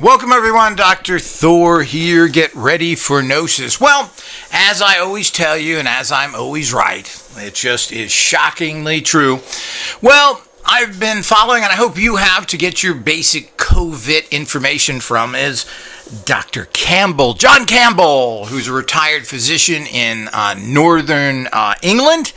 Welcome everyone, Dr. Thor here. Get ready for Gnosis. Well, as I always tell you and as I'm always right, it just is shockingly true. Well, I've been following, and I hope you have, to get your basic COVID information from, is Dr. Campbell, John Campbell, who's a retired physician in northern England.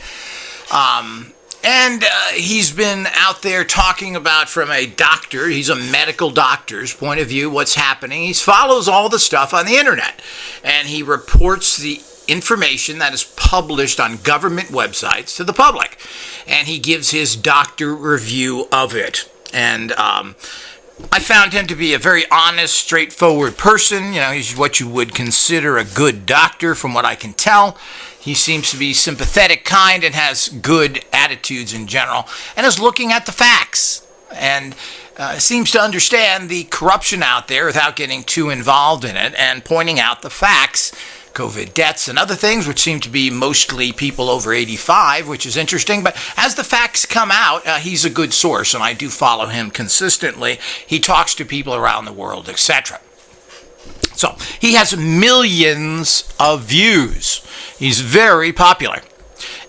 And he's been out there talking about, from a doctor, he's a medical doctor's point of view, what's happening. He follows all the stuff on the internet, and he reports the information that is published on government websites to the public, and he gives his doctor review of it. And I found him to be a very honest, straightforward person. You know, he's what you would consider a good doctor, from what I can tell. He seems to be sympathetic, kind, and has good attitudes in general, and is looking at the facts, and seems to understand the corruption out there without getting too involved in it, and pointing out the facts, COVID deaths and other things, which seem to be mostly people over 85, which is interesting. But as the facts come out, he's a good source, and I do follow him consistently. He talks to people around the world, etc. So he has millions of views. He's very popular.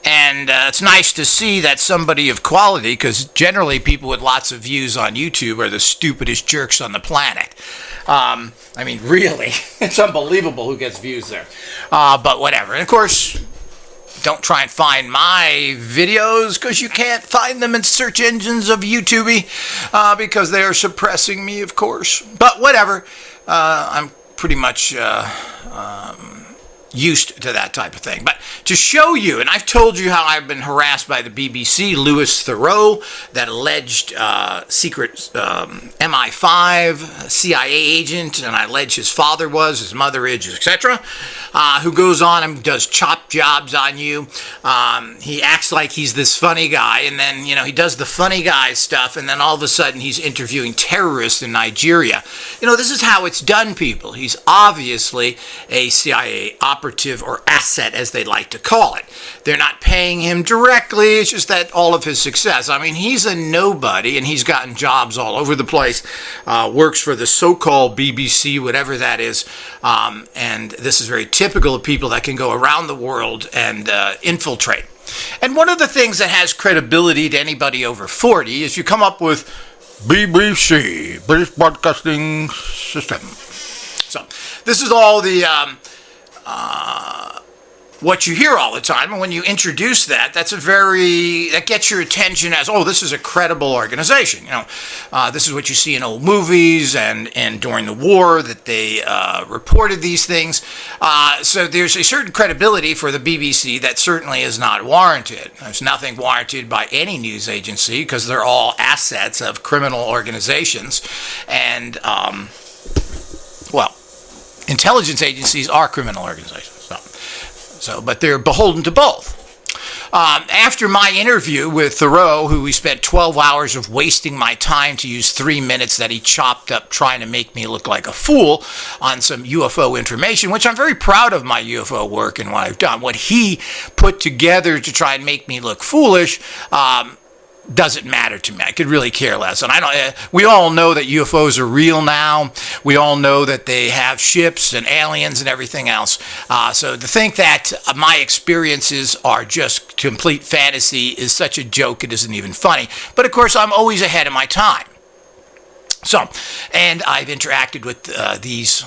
And it's nice to see that somebody of quality, because generally people with lots of views on YouTube are the stupidest jerks on the planet. I mean, really, it's unbelievable who gets views there. But whatever. And of course, don't try and find my videos, because you can't find them in search engines of YouTube, because they are suppressing me, of course. But whatever. I'm pretty much used to that type of thing. But to show you, and I've told you how I've been harassed by the BBC, Louis Theroux, that alleged secret MI5 CIA agent, and I allege his father was, his mother is, etc., who goes on and does chop jobs on you. He acts like he's this funny guy, and then, you know, he does the funny guy stuff, and then all of a sudden he's interviewing terrorists in Nigeria. You know, this is how it's done, people. He's obviously a CIA operative, or asset, as they like to call it. They're not paying him directly. It's just that all of his success. I mean, he's a nobody, and he's gotten jobs all over the place. Works for the so-called BBC, whatever that is. And this is very typical of people that can go around the world and infiltrate. And one of the things that has credibility to anybody over 40 is you come up with BBC, British Broadcasting System. So this is all the what you hear all the time, and when you introduce that, that gets your attention as, oh, this is a credible organization. You know, this is what you see in old movies and during the war, that they reported these things. So there's a certain credibility for the BBC that certainly is not warranted. There's nothing warranted by any news agency, because they're all assets of criminal organizations. And, well, intelligence agencies are criminal organizations. But they're beholden to both. After my interview with Theroux, who we spent 12 hours of wasting my time to use 3 minutes that he chopped up trying to make me look like a fool on some UFO information, which I'm very proud of my UFO work and what I've done. What he put together to try and make me look foolish, doesn't matter to me. I could really care less. And we all know that UFOs are real now. We all know that they have ships and aliens and everything else. So to think that my experiences are just complete fantasy is such a joke, it isn't even funny. But of course, I'm always ahead of my time. So, and I've interacted with these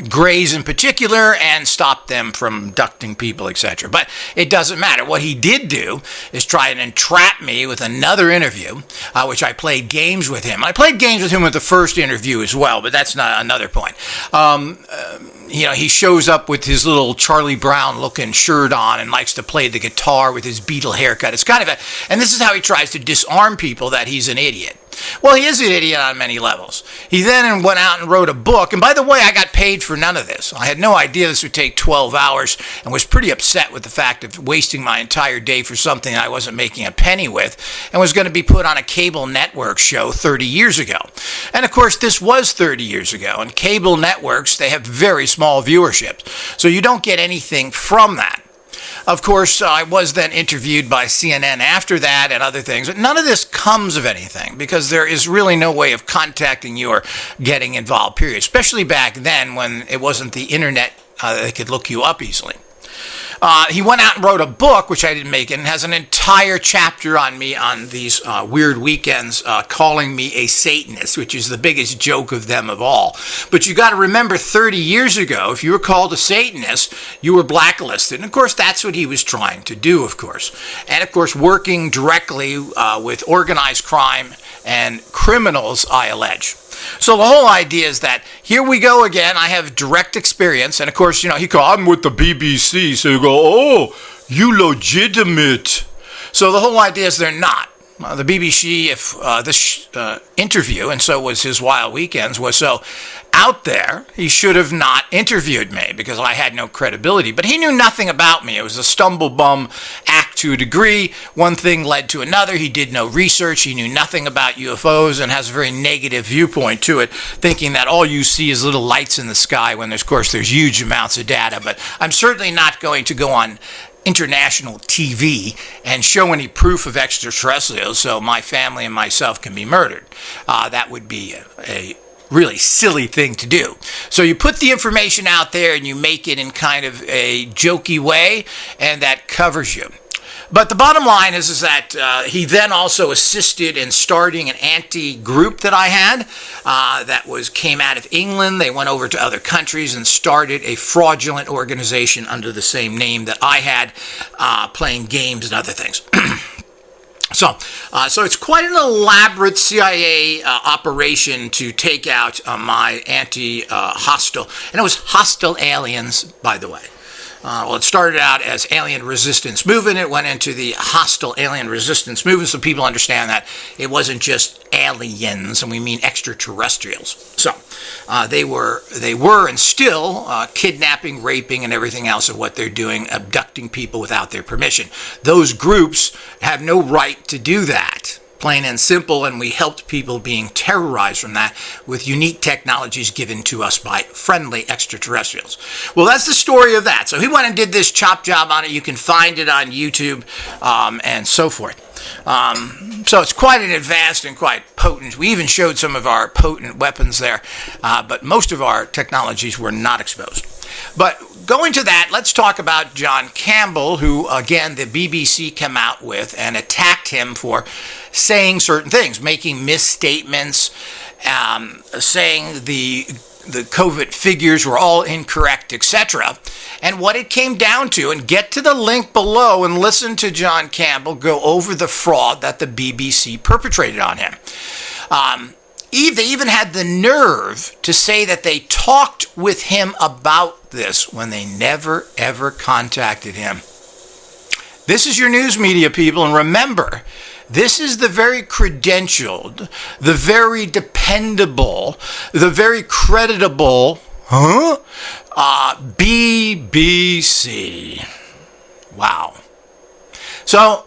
Greys in particular and stopped them from abducting people, etc. But it doesn't matter. What he did do is try and entrap me with another interview, which I played games with him. I played games with him with the first interview as well, but that's not another point. You know, he shows up with his little Charlie Brown looking shirt on and likes to play the guitar with his Beatle haircut. It's kind of and this is how he tries to disarm people, that he's an idiot. Well, he is an idiot on many levels. He then went out and wrote a book. And by the way, I got paid for none of this. I had no idea this would take 12 hours and was pretty upset with the fact of wasting my entire day for something I wasn't making a penny with and was going to be put on a cable network show 30 years ago. And of course, this was 30 years ago. And cable networks, they have very small viewerships. So you don't get anything from that. Of course, I was then interviewed by CNN after that and other things. But none of this comes of anything because there is really no way of contacting you or getting involved, period. Especially back then when it wasn't the internet that could look you up easily. He went out and wrote a book, which I didn't make, and has an entire chapter on me on these weird weekends, calling me a Satanist, which is the biggest joke of them of all. But you got to remember, 30 years ago, if you were called a Satanist, you were blacklisted. And of course, that's what he was trying to do, of course. And of course, working directly with organized crime and criminals, I allege. So the whole idea is that here we go again. I have direct experience. And of course, he called, I'm with the BBC. So you go, oh, you legitimate. So the whole idea is they're not. The BBC, if this interview, and so was his Wild Weekends, was so out there, he should have not interviewed me because I had no credibility. But he knew nothing about me. It was a stumble-bum act to a degree. One thing led to another. He did no research. He knew nothing about UFOs and has a very negative viewpoint to it, thinking that all you see is little lights in the sky when, of course, there's huge amounts of data. But I'm certainly not going to go on international TV and show any proof of extraterrestrials so my family and myself can be murdered. That would be a really silly thing to do. So you put the information out there and you make it in kind of a jokey way, and that covers you. But the bottom line is that he then also assisted in starting an anti-group that I had that came out of England. They went over to other countries and started a fraudulent organization under the same name that I had, playing games and other things. So it's quite an elaborate CIA operation to take out my anti-hostile, and it was hostile aliens, by the way. Well, it started out as Alien Resistance Movement. It went into the Hostile Alien Resistance Movement, so people understand that it wasn't just aliens, and we mean extraterrestrials. So they were and still kidnapping, raping, and everything else of what they're doing, abducting people without their permission. Those groups have no right to do that. Plain and simple, and we helped people being terrorized from that with unique technologies given to us by friendly extraterrestrials. Well, that's the story of that. So he went and did this chop job on it. You can find it on YouTube and so forth. So it's quite an advanced and quite potent. We even showed some of our potent weapons there, but most of our technologies were not exposed. But going to that, let's talk about John Campbell, who, again, the BBC came out with and attacked him for saying certain things, making misstatements, saying the COVID figures were all incorrect, etc. And what it came down to, and get to the link below and listen to John Campbell go over the fraud that the BBC perpetrated on him. They even had the nerve to say that they talked with him about this when they never, ever contacted him. This is your news media, people, and remember, this is the very credentialed, the very dependable, the very creditable, BBC. Wow. So,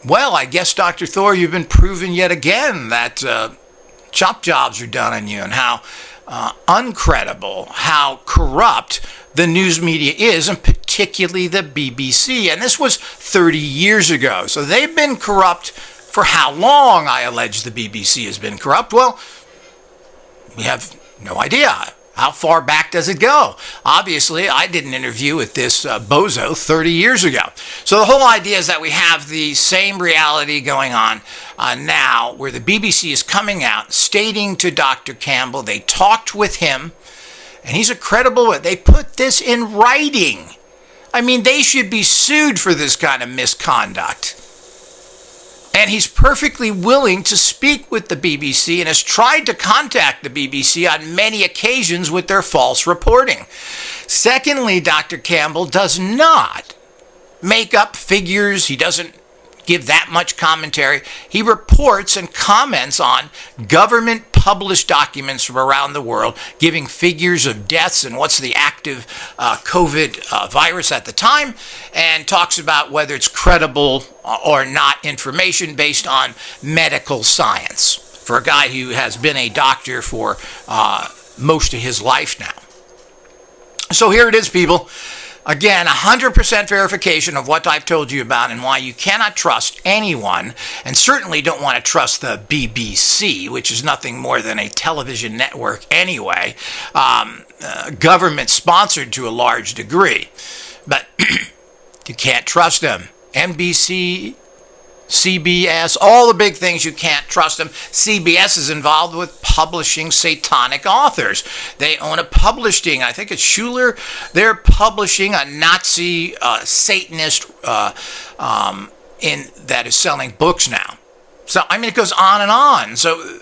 well, I guess, Dr. Thor, you've been proven yet again that chop jobs are done on you and how uncredible, how corrupt the news media is, and particularly the BBC. And this was 30 years ago. So they've been corrupt for how long, I allege the BBC has been corrupt? Well, we have no idea. How far back does it go? Obviously, I did an interview with this bozo 30 years ago. So the whole idea is that we have the same reality going on now, where the BBC is coming out, stating to Dr. Campbell, they talked with him, and he's a credible, they put this in writing. I mean, they should be sued for this kind of misconduct. And he's perfectly willing to speak with the BBC and has tried to contact the BBC on many occasions with their false reporting. Secondly, Dr. Campbell does not make up figures. He doesn't give that much commentary. He reports and comments on government published documents from around the world, giving figures of deaths and what's the active COVID virus at the time, and talks about whether it's credible or not information based on medical science for a guy who has been a doctor for most of his life now. So here it is, people. Again, 100% verification of what I've told you about and why you cannot trust anyone, and certainly don't want to trust the BBC, which is nothing more than a television network anyway, government sponsored to a large degree. But you can't trust them. NBC, CBS, all the big things, you can't trust them. CBS is involved with publishing satanic authors. They own a publishing, I think it's Schuler. They're publishing a Nazi Satanist that is selling books now. So, I mean, it goes on and on. So,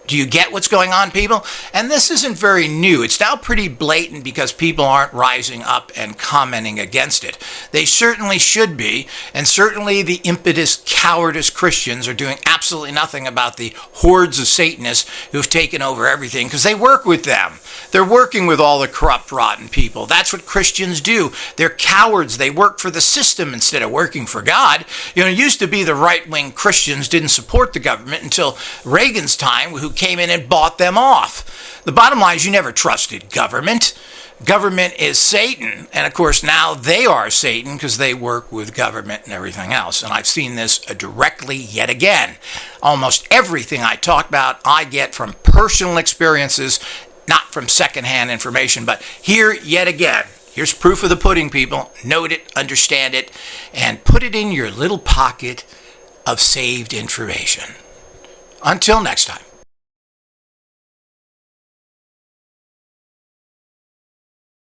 do you get what's going on, people? And this isn't very new. It's now pretty blatant because people aren't rising up and commenting against it. They certainly should be, and certainly the impetus, cowardice Christians are doing absolutely nothing about the hordes of Satanists who've taken over everything because they work with them. They're working with all the corrupt, rotten people. That's what Christians do. They're cowards. They work for the system instead of working for God. You know, it used to be the right-wing Christians didn't support the government until Reagan's time, who came in and bought them off. The bottom line is you never trusted government. Government is Satan. And of course, now they are Satan because they work with government and everything else. And I've seen this directly yet again. Almost everything I talk about, I get from personal experiences, not from secondhand information. But here, yet again, here's proof of the pudding, people. Note it, understand it, and put it in your little pocket of saved information. Until next time.